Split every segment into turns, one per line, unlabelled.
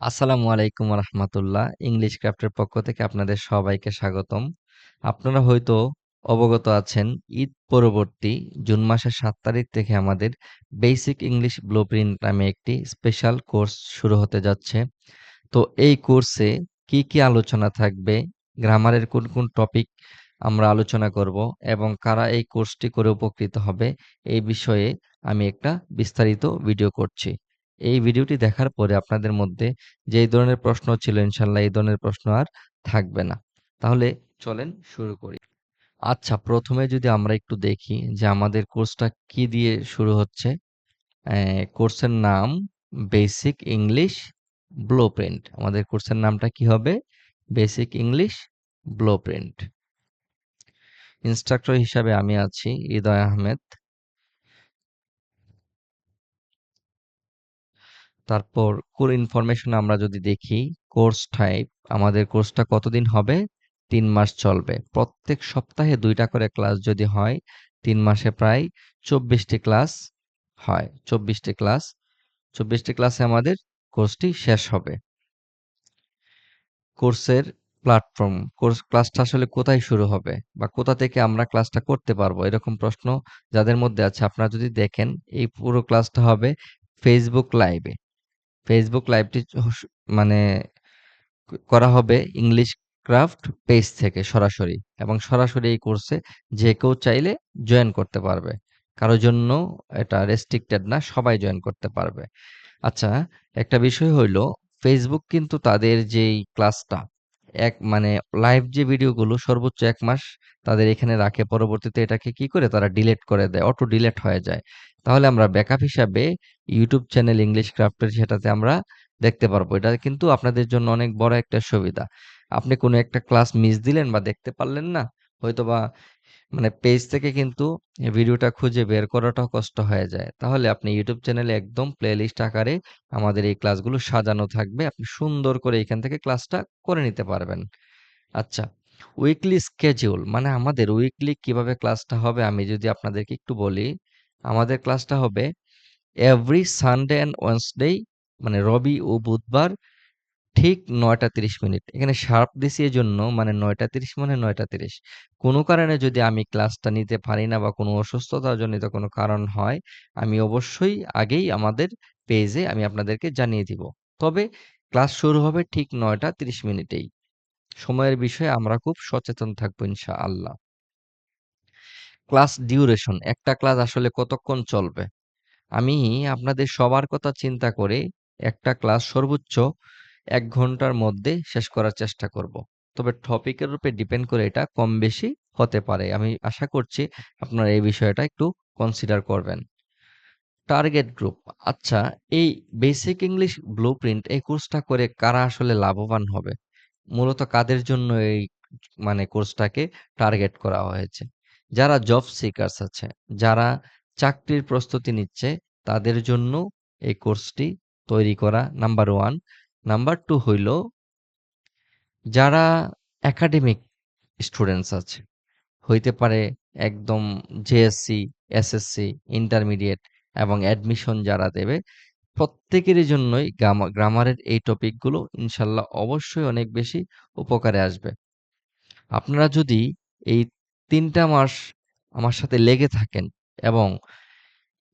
আসসালামু আলাইকুম রহমতুল্লাহ। ইংলিশ ক্রাফটের পক্ষ থেকে আপনাদের সবাইকে স্বাগতম। আপনারা হয়তো অবগত আছেন, ঈদ পরবর্তী জুন মাসের ৭ তারিখ থেকে আমাদের বেসিক ইংলিশ ব্লুপ্রিন্ট নামে একটি স্পেশাল কোর্স শুরু হতে যাচ্ছে। তো এই কোর্সে কি কি আলোচনা থাকবে, গ্রামারের কোন কোন টপিক আমরা আলোচনা করব এবং কারা এই কোর্সটি করে উপকৃত হবে, এই বিষয়ে আমি একটা বিস্তারিত ভিডিও করছি। এই ভিডিওটি দেখার পরে আপনাদের মধ্যে যে এই ধরনের প্রশ্ন ছিল, ইনশাল্লাহ এই ধরনের প্রশ্ন আর থাকবে না। তাহলে চলেন শুরু করি। আচ্ছা, প্রথমে যদি আমরা একটু দেখি যে আমাদের কোর্সটা কি দিয়ে শুরু হচ্ছে। কোর্সের নাম বেসিক ইংলিশ ব্লুপ্রিন্ট। আমাদের কোর্সের নামটা কি হবে? Basic English blueprint. ইনস্ট্রাক্টর হিসাবে আমি আছি হৃদয় আহমেদ। তারপর কোর ইনফরমেশন আমরা যদি দেখি, কোর্স টাইপ, আমাদের কোর্সটা কতদিন হবে? ৩ মাস চলবে। প্রত্যেক সপ্তাহে ২টা করে ক্লাস যদি হয়, ৩ মাসে প্রায় ২৪টি ক্লাস হয়। ২৪টি ক্লাসে আমাদের কোর্সটি শেষ হবে। কোর্সের প্ল্যাটফর্ম, ক্লাসটা আসলে কোথায় শুরু হবে বা কোথা থেকে আমরা ক্লাসটা করতে পারবো, এরকম প্রশ্ন যাদের মধ্যে আছে, আপনারা যদি দেখেন এই পুরো ক্লাসটা হবে ফেসবুক লাইভে। ফেসবুক লাইভটি মানে করা হবে ইংলিশ ক্রাফট পেজ থেকে সরাসরি, এবং সরাসরি এই কোর্সে যে কেউ চাইলে জয়েন করতে পারবে। কারোর জন্য এটা রেস্ট্রিক্টেড না, সবাই জয়েন করতে পারবে। আচ্ছা, একটা বিষয় হইলো, ফেসবুক কিন্তু তাদের যেই ক্লাসটা মানে লাইভ যে ভিডিওগুলো সর্বোচ্চ ১ মাস তাদের এখানে রাখে, পরবর্তীতে এটাকে কি করে তারা ডিলিট করে দেয়, অটো ডিলিট হয়ে যায়। তাহলে আমরা ব্যাকআপ হিসাবে ইউটিউব চ্যানেল ইংলিশ ক্রাফটের সেটাতে আমরা দেখতে পারবো। এটা কিন্তু আপনাদের জন্য অনেক বড় একটা সুবিধা। আপনি কোনো একটা ক্লাস মিস দিলেন বা দেখতে পারলেন না, হয়তোবা পেজ থেকে কিন্তু ভিডিওটা খুঁজে বের করাটাও কষ্ট হয়ে যায়। তাহলে আপনি ইউটিউব চ্যানেলে একদম প্লেলিস্ট আকারে আমাদের এই ক্লাসগুলো সাজানো থাকবে। আপনি সুন্দর করে এখান থেকে ক্লাসটা করে নিতে পারবেন। আচ্ছা, উইকলি স্কেডিউল মানে আমাদের উইকলি কিভাবে ক্লাসটা হবে আমি যদি আপনাদেরকে একটু বলি। আমাদের ক্লাসটা হবে এভরি সানডে অ্যান্ড ওয়েডনেসডে, মানে রবি ও বুধবার ঠিক ৯টা ৩০ মিনিট। এখানে শার্প দিছি এজন্য, মানে ৯টা ৩০ মানে ৯টা ৩০। কোনো কারণে যদি আমি ক্লাসটা নিতে পারি না বা কোনো অসুস্থতাজনিত কোনো কারণ হয়, আমি অবশ্যই আগেই আমাদের পেজে আমি আপনাদেরকে জানিয়ে দিব। তবে ক্লাস শুরু হবে ঠিক ৯টা ৩০ মিনিটেই। সময়ের বিষয়ে আমরা খুব সচেতন থাকবো ইনশাআল্লাহ। ক্লাস ডিউরেশন, একটা ক্লাস আসলে কতক্ষণ চলবে? আমি আপনাদের সবার কথা চিন্তা করে একটা ক্লাস সর্বোচ্চ ১ ঘন্টার মধ্যে শেষ করার চেষ্টা করব। তবে টপিকের উপরে ডিপেন্ড করে এটা কম বেশি হতে পারে। আমি আশা করছি আপনারা এই বিষয়টা একটু কনসিডার করবেন। টার্গেট গ্রুপ, আচ্ছা, এই বেসিক ইংলিশ ব্লুপ্রিন্ট এই কোর্সটা করে কারা আসলে লাভবান হবে? মূলত কাদের জন্য এই কোর্সটাকে টার্গেট করা হয়েছে? যারা জব সিকার্স আছে, যারা চাকরির প্রস্তুতি নিচ্ছে, তাদের জন্য এই কোর্সটি তৈরি করা, নাম্বার 1। নাম্বার 2 হইল যারা একাডেমিক স্টুডেন্টস আছে, হইতে পারে একদম জেএসসি, এসএসসি, ইন্টারমিডিয়েট এবং অ্যাডমিশন যারা দেবে, প্রত্যেকেরই জন্যই গ্রামারের এই টপিকগুলো ইনশাল্লাহ অবশ্যই অনেক বেশি উপকারে আসবে। আপনারা যদি এই ৩টা মাস আমার সাথে লেগে থাকেন এবং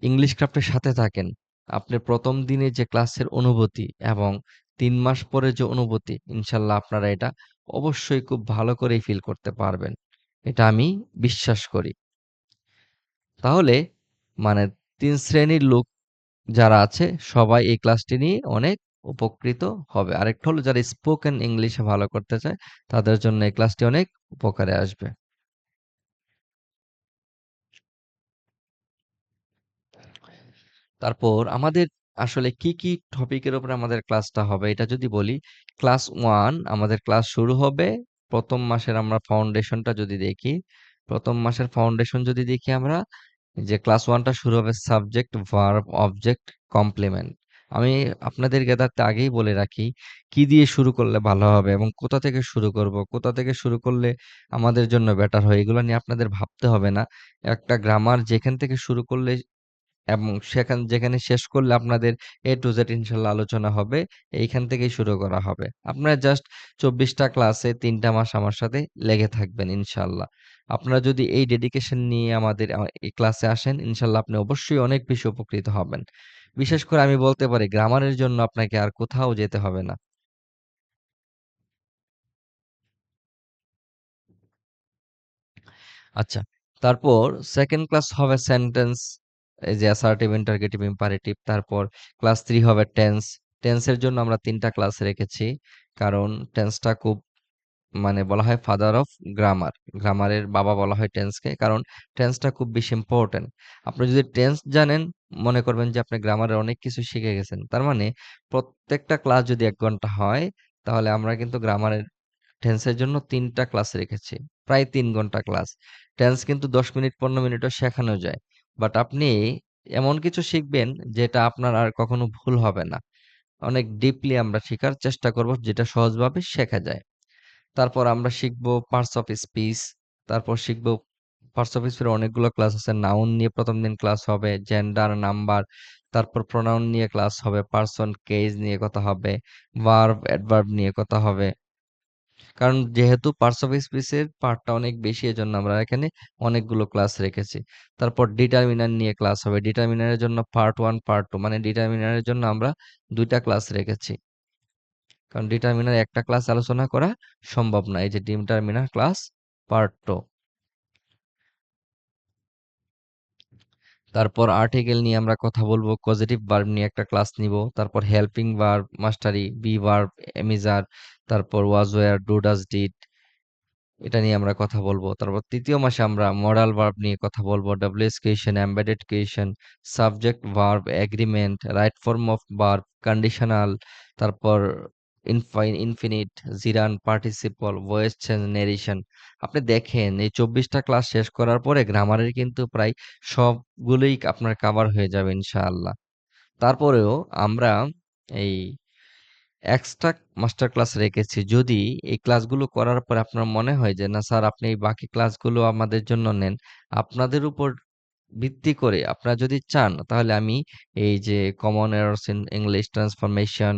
ইংলিশ ক্রাফটের সাথে থাকেন, আপনার ১ম দিনে যে ক্লাসের অনুভূতি এবং ৩ মাস পরে যে অনুভূতি, ইনশাল্লাহ আপনারা এটা অবশ্যই খুব ভালো করেই ফিল করতে পারবেন। এটা আমি বিশ্বাস করি। তাহলে মানে ৩ শ্রেণীর লোক যারা আছে সবাই এই ক্লাসটি নিয়ে অনেক উপকৃত হবে। আরেকটা হলো যারা স্পোকেন ইংলিশে ভালো করতে চায়, তাদের জন্য এই ক্লাসটি অনেক উপকারে আসবে। তারপর আমাদের আসলে কি কি টপিকের উপরে আমাদের ক্লাসটা হবে এটা যদি বলি, ক্লাস 1 আমাদের ক্লাস শুরু হবে ১ম মাসের, আমরা ফাউন্ডেশনটা যদি দেখি, ১ম মাসের ফাউন্ডেশন যদি দেখি আমরা, যে ক্লাস 1টা শুরু হবে সাবজেক্ট, ভার্ব, অবজেক্ট, কমপ্লিমেন্ট। আমি আপনাদের জ্ঞাতার্থে আগেই বলে রাখি কি দিয়ে শুরু করলে ভালো হবে এবং কোথা থেকে শুরু করব, কোথা থেকে শুরু করলে আমাদের জন্য বেটার হয়, এগুলো নিয়ে আপনাদের ভাবতে হবে না। একটা গ্রামার যেখান থেকে শুরু করলে এবং যেখানে শেষ করলে আপনাদের A to Z ইনশাআল্লাহ আলোচনা হবে। এইখান থেকেই শুরু করা হবে। আপনারা জাস্ট ২৪ টা ক্লাসে ৩ টা মাস আমার সাথে লেগে থাকবেন ইনশাআল্লাহ। আপনারা যদি এই ডেডিকেশন নিয়ে আমাদের এই ক্লাসে আসেন, ইনশাআল্লাহ আপনি অবশ্যই অনেক বেশি উপকৃত হবেন। বিশেষ করে আমি বলতে পারি গ্রামারের জন্য আপনাকে আর কোথাও যেতে হবে না। আচ্ছা। তারপর 2nd ক্লাস হবে সেন্টেন্স, এই যে অ্যাসার্টিভ, ইন্টারগেটিভ, ইম্পারেটিভ। তারপর ক্লাস 3 হবে টেন্স। টেন্সের জন্য আমরা ৩ টা ক্লাস রেখেছি। কারণ টেন্সটা খুব মানে বলা হয় ফাদার অফ গ্রামার। গ্রামারের বাবা বলা হয় টেন্সকে। কারণ টেন্সটা খুব বেশি ইম্পোর্টেন্ট। আপনি যদি টেন্স জানেন, মনে করবেন যে আপনি গ্রামারের অনেক কিছু শিখে গেছেন। তার মানে প্রত্যেকটা ক্লাস যদি ১ ঘন্টা হয়, তাহলে আমরা কিন্তু গ্রামারের টেন্সের জন্য ৩ টা ক্লাস রেখেছি। প্রায় ৩ ঘন্টা ক্লাস। টেন্স কিন্তু ১০ মিনিট ১৫ মিনিটও শেখানো যায়। বাট আপনি এমন কিছু শিখবেন যেটা আপনার আর কখনো ভুল হবে না। অনেক ডিপলি আমরা শিখার চেষ্টা করব যেটা সহজভাবে শেখা যায়। তারপর আমরা শিখব পার্টস অফ স্পিচ। তারপর শিখব পার্টস অফ স্পিচের অনেকগুলো ক্লাস আছে। নাউন নিয়ে ১ম দিন ক্লাস হবে, জেন্ডার, নাম্বার, তারপর প্রোনাউন নিয়ে ক্লাস হবে, পারসন, কেস নিয়ে কথা হবে, ভার্ব, অ্যাডভার্ব নিয়ে কথা হবে। কারণ যেহেতু পার্টস অফ স্পিচের পার্টটা অনেক বেশি এজন্য আমরা এখানে অনেকগুলো ক্লাস রেখেছি। তারপর ডিটারমিনার নিয়ে ক্লাস হবে। ডিটারমিনারের জন্য পার্ট 1, পার্ট 2 মানে ডিটারমিনারের জন্য আমরা ২ টা ক্লাস রেখেছি। কারণ ডিটারমিনার একটা ক্লাস আলোচনা করা সম্ভব না। এই যে ডিটারমিনার ক্লাস পার্ট 2। তারপর আর্টিকেল নিয়ে আমরা কথা বলবো, পজিটিভ ভার্ব নিয়ে একটা ক্লাস নিব। তারপর helping verb, Mashrafe, be verb, এমিজার, তারপর ওয়াজ ওয়্যার, ডু ডাজ ডিড, এটা নিয়ে আমরা কথা বলবো। তারপর ৩য় মাসে আমরা মডাল ভার্ব নিয়ে কথা বলবো, W H question, embedded question, subject, verb, agreement, right form of verb, conditional, তারপর infinitive, gerund, participle, voice change, narration. আপনি দেখেন এই ২৪ টা ক্লাস শেষ করার পরে গ্রামারের কিন্তু প্রায় সবগুলোই আপনার কাভার হয়ে যাবে ইনশাআল্লাহ। তারপরেও আমরা এই এক্সট্রা মাস্টার ক্লাস রেখেছি। যদি এই ক্লাসগুলো করার পরে আপনার মনে হয় যে না স্যার আপনি এই বাকি ক্লাসগুলো আমাদের জন্য নেন। আপনাদের উপর ভিত্তি করে আপনারা যদি চান তাহলে আমি এই যে common errors in English transformation,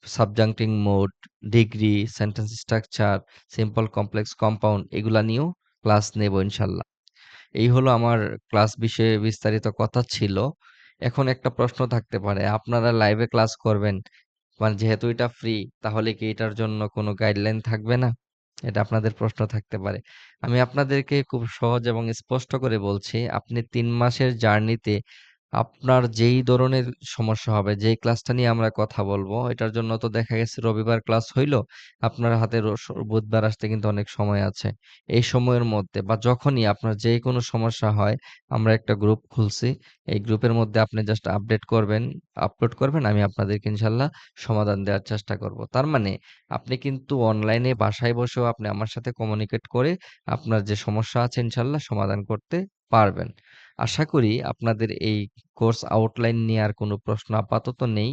subjunctive mood, degree, sentence structure, simple complex compound এগুলা নিয়েও ক্লাস নেব ইনশাল্লাহ। এই হলো আমার ক্লাস বিষয়ে বিস্তারিত কথা ছিল। এখন একটা প্রশ্ন থাকতে পারে, আপনারা লাইভে ক্লাস করবেন, মানে যেহেতু এটা ফ্রি, তাহলে কি এটার জন্য কোনো গাইডলাইন থাকবে না? এটা আপনাদের প্রশ্ন থাকতে পারে। আমি আপনাদেরকে খুব সহজ এবং স্পষ্ট করে বলছি, আপনি ৩ মাসের জার্নিতে আপনার যেই ধরনের সমস্যা হবে, যেই ক্লাসটা নিয়ে আমরা কথা বলবো, এটার জন্য তো দেখা গেছে রবিবার ক্লাস হইলো, আপনার হাতে বুধবার আসতে কিন্তু অনেক সময় আছে। এই সময়ের মধ্যে বা যখনই আপনার যেকোনো সমস্যা হয়, আমরা একটা গ্রুপ খুলছি। এই গ্রুপের মধ্যে আপনি জাস্ট আপডেট করবেন, আপলোড করবেন, আমি আপনাদেরকে ইনশাল্লাহ সমাধান দেওয়ার চেষ্টা করব। তার মানে আপনি কিন্তু অনলাইনে বাসায় বসেও আপনি আমার সাথে কমিউনিকেট করে আপনার যে সমস্যা আছে ইনশাল্লাহ সমাধান করতে পারবেন। আশা করি আপনাদের এই কোর্স আউটলাইন নিয়ে আর কোনো প্রশ্ন আপাতত নেই।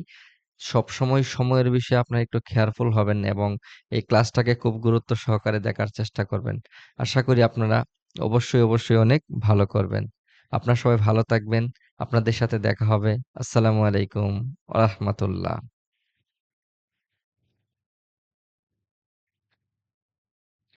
সবসময় সময়ের বিষয়ে আপনারা একটু কেয়ারফুল হবেন এবং এই ক্লাসটাকে খুব গুরুত্ব সহকারে দেখার চেষ্টা করবেন। আশা করি আপনারা অবশ্যই অনেক ভালো করবেন। আপনারা সবাই ভালো থাকবেন। আপনাদের সাথে দেখা হবে। আসসালামু আলাইকুম ওয়া রাহমাতুল্লাহ।